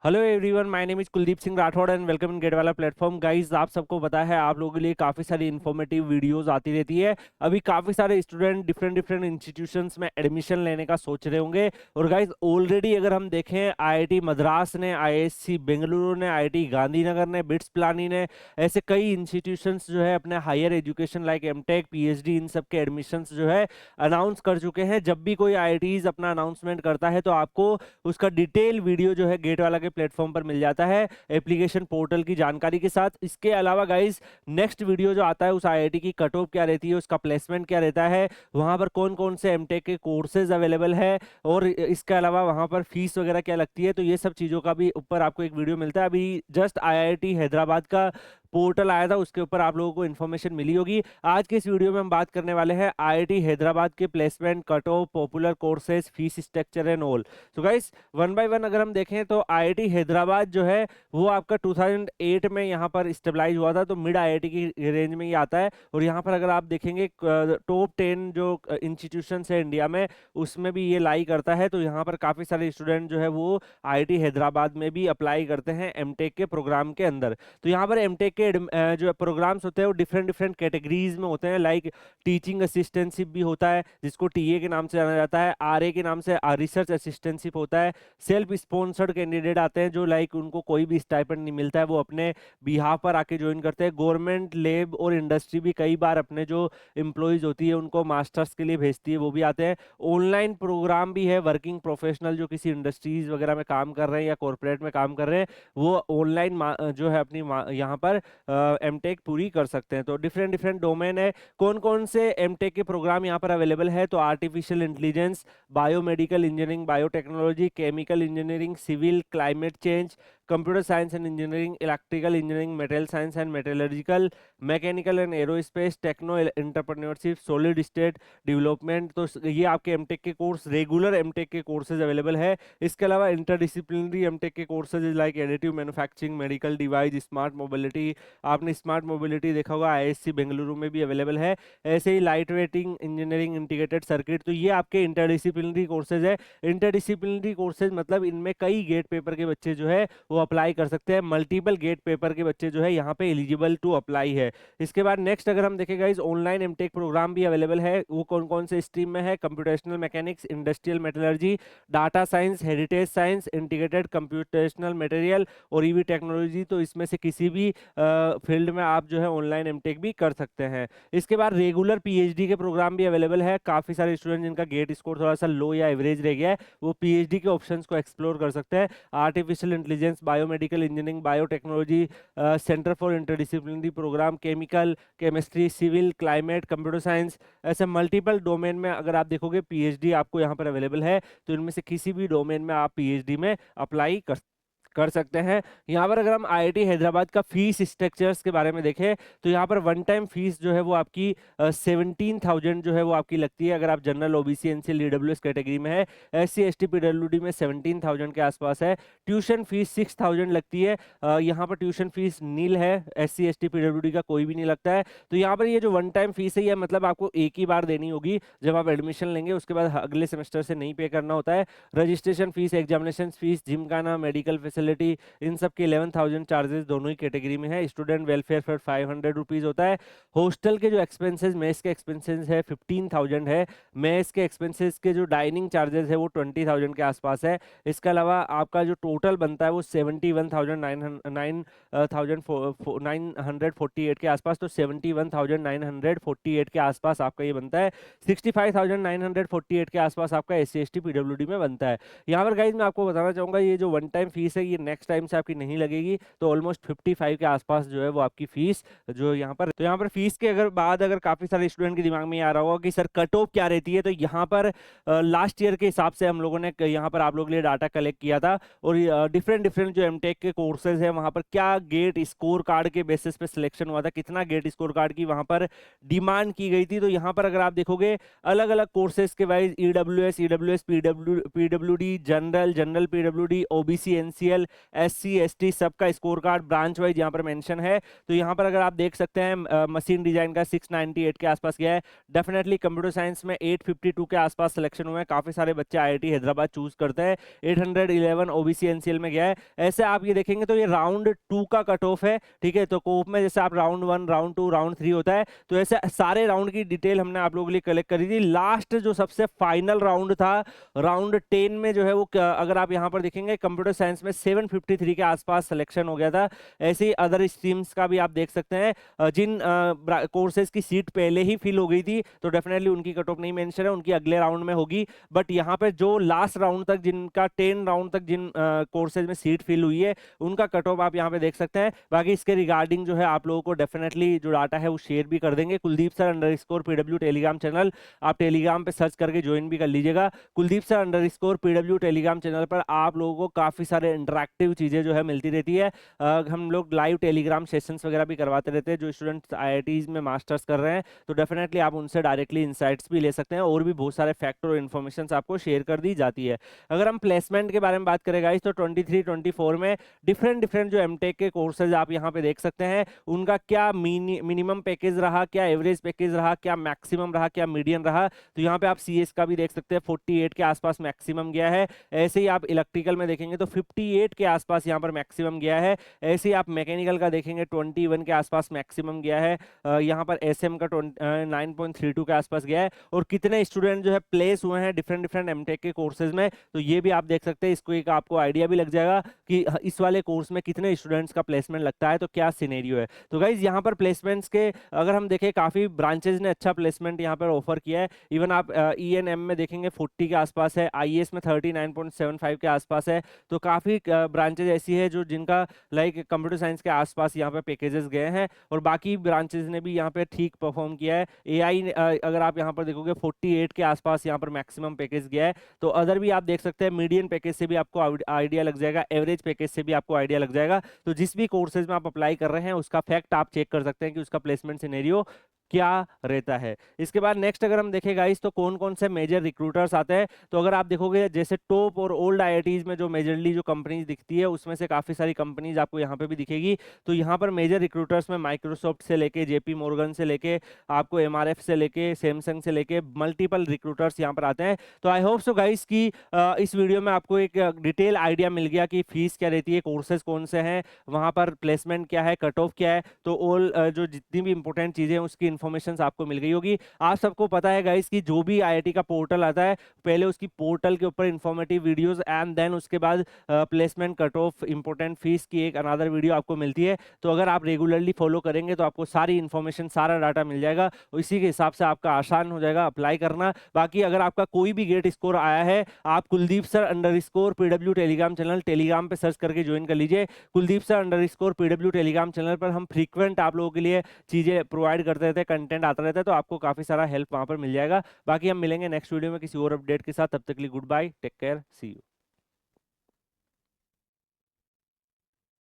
Hello everyone, my name is Kuldeep Singh Rathore and welcome in GATE वाला platform. Guys, आप सबको पता है आप लोगों के लिए काफ़ी सारी इन्फॉर्मेटिव वीडियोस आती रहती है। अभी काफ़ी सारे स्टूडेंट डिफरेंट डिफरेंट इंस्टीट्यूशंस में एडमिशन लेने का सोच रहे होंगे। और गाइस, ऑलरेडी अगर हम देखें, आईआईटी मद्रास ने, आईआईएससी बेंगलुरु ने, आईआईटी गांधीनगर ने, बिट्स पिलानी ने, ऐसे कई इंस्टीट्यूशंस जो है अपने higher education like MTech, PhD, इन सब के एडमिशंस जो है अनाउंस कर चुके हैं। जब भी कोई आईआईटीज अपना अनाउंसमेंट करता है तो आपको उसका डिटेल वीडियो जो है गेट वाला के प्लेटफॉर्म पर मिल जाता है एप्लीकेशन पोर्टल की जानकारी के साथ। इसके अलावा गाइस, नेक्स्ट वीडियो जो आता है उस आईआईटी की कट ऑफ क्या रहती है, उसका प्लेसमेंट क्या रहता है, वहां पर कौन कौन से एमटेक के कोर्सेज अवेलेबल है, और इसके अलावा वहां पर फीस वगैरह क्या लगती है, तो ये सब चीजों का भी ऊपर आपको एक वीडियो मिलता है। अभी जस्ट आईआईटी हैदराबाद का पोर्टल आया था, उसके ऊपर आप लोगों को इन्फॉर्मेशन मिली होगी। आज के इस वीडियो में हम बात करने वाले हैं आईआईटी हैदराबाद के placement, cut off, popular courses, fees structure and all. So guys, one by one अगर हम देखें तो आईआईटी हैदराबाद जो है वो आपका 2008 में यहाँ पर स्टेबलाइज हुआ था, तो मिड आईआईटी की रेंज में ही आता है। और यहाँ पर अगर आप देखेंगे टॉप 10 जो इंस्टीट्यूशन है इंडिया में, उसमें भी ये लाई करता है। तो यहाँ पर काफ़ी सारे स्टूडेंट जो है वो आईआईटी हैदराबाद में भी अप्लाई करते हैं एमटेक के प्रोग्राम के अंदर। तो यहाँ पर एमटेक के जो प्रोग्राम्स होते हैं वो डिफरेंट डिफरेंट कैटेगरीज में होते हैं। लाइक टीचिंग असिस्टेंटशिप भी होता है, जिसको टीए के नाम से जाना जाता है। आरए के नाम से रिसर्च असिस्टेंटशिप होता है। सेल्फ स्पॉन्सर्ड कैंडिडेट आते हैं जो लाइक उनको कोई भी स्टाइपेंड नहीं मिलता है, वो अपने बिहाफ पर आके ज्वाइन करते हैं। गवर्नमेंट, लेब और इंडस्ट्री भी कई बार अपने जो एम्प्लॉयज होती है उनको मास्टर्स के लिए भेजती है, वो भी आते हैं। ऑनलाइन प्रोग्राम भी है। वर्किंग प्रोफेशनल जो किसी इंडस्ट्रीज वगैरह में काम कर रहे हैं या कॉर्पोरेट में काम कर रहे हैं, वो ऑनलाइन जो है अपनी यहाँ पर एमटेक पूरी कर सकते हैं। तो डिफरेंट डिफरेंट डोमेन है। कौन कौन से एमटेक के प्रोग्राम यहाँ पर अवेलेबल है, तो artificial intelligence, biomedical engineering, biotechnology, chemical engineering, civil, climate change, computer science and engineering, electrical engineering, material science and metallurgical, mechanical and aerospace, techno entrepreneurship, solid state development. तो ये आपके MTech के course, regular MTech के courses available है। इसके अलावा interdisciplinary MTech के courses like additive manufacturing, medical device, smart mobility. आपने स्मार्ट मोबिलिटी देखा होगा, आईआईएससी बेंगलुरु में भी अवेलेबल है। ऐसे ही light waiting engineering, integrated circuit. तो ये आपके इंटरडिसिप्लिनरी कोर्सेज है। इंटरडिसिप्लिनरी कोर्सेज मतलब इनमें कई गेट पेपर के बच्चे जो है वो अप्लाई कर सकते हैं। मल्टीपल गेट पेपर के बच्चे जो है यहाँ पे एलिजिबल टू अप्लाई है। इसके बाद नेक्स्ट अगर हम देखें गाइस, ऑनलाइन एमटेक प्रोग्राम भी अवेलेबल है। वो कौन कौन से स्ट्रीम में है, computational mechanics, industrial metallurgy, data science, heritage science, integrated computational material और ईवी टेक्नोलॉजी। तो इसमें से किसी भी फील्ड में आप जो है ऑनलाइन एमटेक भी कर सकते हैं। इसके बाद रेगुलर पीएचडी के प्रोग्राम भी अवेलेबल है। काफी सारे स्टूडेंट जिनका गेट स्कोर थोड़ा सा लो या एवरेज रह गया है, वो पीएचडी के ऑप्शंस को एक्सप्लोर कर सकते हैं। Artificial intelligence, biomedical engineering, biotechnology, centre for interdisciplinary programme, chemical, chemistry, civil, climate, computer science, ऐसे मल्टीपल डोमेन में अगर आप देखोगे पीएचडी आपको यहाँ पर अवेलेबल है। तो इनमें से किसी भी डोमेन में आप पीएचडी में अप्लाई कर सकते हैं। यहाँ पर अगर हम आईआईटी हैदराबाद का फीस स्ट्रक्चर्स के बारे में देखें तो यहाँ पर वन टाइम फीस जो है वो आपकी 17,000 जो है वो आपकी लगती है अगर आप general, OBC, NC, EWS category में है। एससी, एसटी, पीडब्ल्यूडी में 17,000 के आसपास है। ट्यूशन फीस 6,000 लगती है। यहाँ पर ट्यूशन फीस नील है, एससी, एसटी, पीडब्ल्यूडी का कोई भी नहीं लगता है। तो यहाँ पर ये जो वन टाइम फीस है, ये मतलब आपको एक ही बार देनी होगी जब आप एडमिशन लेंगे, उसके बाद अगले सेमेस्टर से नहीं पे करना होता है। Registration fees, examination fees, gymkhana, medical facility, इन सब के 11,000 चार्जेस दोनों ही कैटेगरी में है। स्टूडेंट वेलफेयर फॉर 500 रुपीज होता है। हॉस्टल के जो एक्सपेंसेस, मेस के एक्सपेंसेस है 15,000 है। मेस के एक्सपेंसेस के जो डाइनिंग चार्जेस है वो 20,000 के आसपास है। इसके अलावा आपका जो टोटल बनता है वो 71,948 के आसपास, तो 71,948 के आसपास आपका ये बनता है। 65,948 के आसपास आपका एससी, एसटी, पीडब्ल्यूडी में बनता है। यहाँ पर गाइज मैं आपको बताना चाहूंगा, ये जो वन टाइम फीस है ये नेक्स्ट टाइम से आपकी नहीं लगेगी। तो ऑलमोस्ट 55 के आसपास जो है वो आपकी फीस जो यहाँ पर, तो यहाँ पर फीस के अगर काफी सारे स्टूडेंट के दिमाग में आ रहा होगा कि सर कट ऑफ क्या रहती है, तो यहाँ पर लास्ट ईयर के हिसाब से हम लोगों ने यहाँ पर आप लोगों के लिए डाटा कलेक्ट किया था। और डिफरेंट डिफरेंट जो एमटेक के कोर्सेज है वहाँ पर क्या गेट स्कोर कार्ड के बेसिस पे सिलेक्शन हुआ था, कितना गेट स्कोर कार्ड की वहाँ पर डिमांड की गई थी। तो यहाँ पर अगर आप देखोगे अलग अलग कोर्सेज के wise EWS, PWD, general, PWD, OBC, NCL, general, SC ST सबका स्कोर कार्ड ब्रांच वाइज यहाँ पर मेंशन है। तो यहाँ पर अगर आप देख सकते हैं मशीन डिजाइन का 698 के आसपास गया है। डेफिनेटली कंप्यूटर साइंस में 852 के आसपास सिलेक्शन हुए हैं, काफी सारे बच्चे IIT हैदराबाद चूज करते हैं। 811 OBC NCL में गया है। ऐसे आप ये देखेंगे तो ये राउंड 2 का कट ऑफ है, ठीक है। तो कोप में जैसे आप राउंड 1, राउंड 2, राउंड 3 होता है, तो ऐसे सारे राउंड की डिटेल हमने आप लोगों के लिए कलेक्ट करी थी। लास्ट जो सबसे फाइनल राउंड था, राउंड 10 में जो है वो अगर आप यहाँ पर देखेंगे कंप्यूटर साइंस में 753 के आसपास सिलेक्शन हो गया था। ऐसे ही अदर स्ट्रीम्स का भी आप देख सकते हैं, जिन कोर्सेज की सीट पहले ही फिल हो गई थी तो डेफिनेटली उनकी कट ऑफ नहीं मेंशन है, उनकी अगले राउंड में होगी। बट यहाँ पे जो लास्ट राउंड तक जिनका 10 राउंड तक जिन कोर्सेज में सीट फिल हुई है उनका कट ऑफ आप यहाँ पे देख सकते हैं। बाकी इसके रिगार्डिंग जो है आप लोगों को डेफिनेटली जो डाटा है वो शेयर भी कर देंगे। Kuldeep sir _PW Telegram channel, आप टेलीग्राम पे सर्च करके ज्वाइन भी कर लीजिएगा। Kuldeep sir _PW Telegram channel पर आप लोगों को काफी सारे इंटरेक्टिव चीजें जो है मिलती रहती है। हम लोग लाइव टेलीग्राम सेशंस वगैरह भी करवाते रहते हैं। जो स्टूडेंट्स IITs में मास्टर्स कर रहे हैं तो डेफिनेटली आप उनसे डायरेक्टली इंसाइट्स भी ले सकते हैं, और भी बहुत सारे फैक्टर और इन्फॉर्मेशन आपको शेयर कर दी जाती है। अगर हम प्लेसमेंट के बारे में बात करें गाइस तो 23-24 में डिफरेंट जो एमटेक के कोर्सेज आप यहाँ पे देख सकते हैं, उनका क्या मिनिमम पैकेज रहा, क्या एवरेज पैकेज रहा, क्या मैक्सिमम रहा, क्या मीडियम रहा। तो यहाँ पे आप CS का भी देख सकते हैं, 48 के आसपास मैक्सिमम गया है। ऐसे ही आप इलेक्ट्रिकल में देखेंगे तो 58 के आसपास यहाँ पर मैक्सिमम गया है। ऐसे ही आप मैकेनिकल का देखेंगे 21 के आसपास मैक्सिमम गया है। यहाँ पर SM का 9.32 के आसपास गया है। और कितने स्टूडेंट जो है प्लेस हुए हैं डिफरेंट एमटेक के कोर्सेज में, तो ये भी आप देख सकते हैं। इसको एक आपको आइडिया भी लग जाएगा कि इस वाले कोर्स में कितने स्टूडेंट्स का प्लेसमेंट लगता है, तो क्या सिनेरियो है। तो गाइज यहाँ पर प्लेसमेंट्स के अगर हम देखें काफी ब्रांचेज ने अच्छा प्लेसमेंट यहाँ पर ऑफर किया है। इवन आप ENM में देखेंगे 40 के आसपास है, IAS में 39.75 के आसपास है। तो काफी ब्रांचेज ऐसी है जो जिनका लाइक कंप्यूटर साइंस के आसपास यहाँ पे पैकेजेस गए हैं, और बाकी ब्रांचेज ने भी यहाँ पे ठीक परफॉर्म किया है। AI अगर आप यहाँ पर देखोगे 48 के आसपास यहाँ पर मैक्सिमम पैकेज गया है। तो अदर भी आप देख सकते हैं, मीडियन पैकेज से भी आपको आइडिया लग जाएगा, एवरेज पैकेज से भी आपको आइडिया लग जाएगा। तो जिस भी कोर्सेज में आप अप्लाई कर रहे हैं उसका फैक्ट आप चेक कर सकते हैं कि उसका प्लेसमेंट सिनेरियो क्या रहता है। इसके बाद नेक्स्ट अगर हम देखें गाइस तो कौन कौन से मेजर रिक्रूटर्स आते हैं, तो अगर आप देखोगे जैसे टॉप और ओल्ड IITs में जो मेजरली जो कंपनीज दिखती है उसमें से काफी सारी कंपनीज आपको यहाँ पे भी दिखेगी। तो यहाँ पर मेजर रिक्रूटर्स में माइक्रोसॉफ्ट से लेके JP Morgan से लेके आपको MRF से लेके सैमसंग से लेके मल्टीपल रिक्रूटर्स यहाँ पर आते हैं। तो आई होप सो गाइस की इस वीडियो में आपको एक डिटेल आइडिया मिल गया कि फीस क्या रहती है, कोर्सेज कौन से हैं, वहाँ पर प्लेसमेंट क्या है, कट ऑफ क्या है। तो ऑल जो जितनी भी इंपॉर्टेंट चीजें हैं उसकी इन्फॉर्मेशन आपको मिल गई होगी। आप सबको पता है गाइस कि जो भी IIT का पोर्टल आता है पहले उसकी पोर्टल के ऊपर इंफॉर्मेटिव वीडियोस एंड देन उसके बाद placement cut off important fees की एक अनदर वीडियो आपको मिलती है। तो अगर आप रेगुलरली फॉलो करेंगे तो आपको सारी इंफॉर्मेशन, सारा डाटा मिल जाएगा, और इसी के हिसाब से आपका आसान हो जाएगा अप्लाई करना। बाकी अगर आपका कोई भी गेट स्कोर आया है, आप Kuldeep sir _PW Telegram channel Telegram पे सर्च करके ज्वाइन कर लीजिए। Kuldeep sir _PW Telegram channel पर हम फ्रीक्वेंट आप लोगों के लिए चीजें प्रोवाइड करते रहते हैं, कंटेंट आता रहता है, तो आपको काफी सारा हेल्प वहां पर मिल जाएगा। बाकी हम मिलेंगे नेक्स्ट वीडियो में किसी और अपडेट के साथ, तब तक के लिए good bye, take care, see you.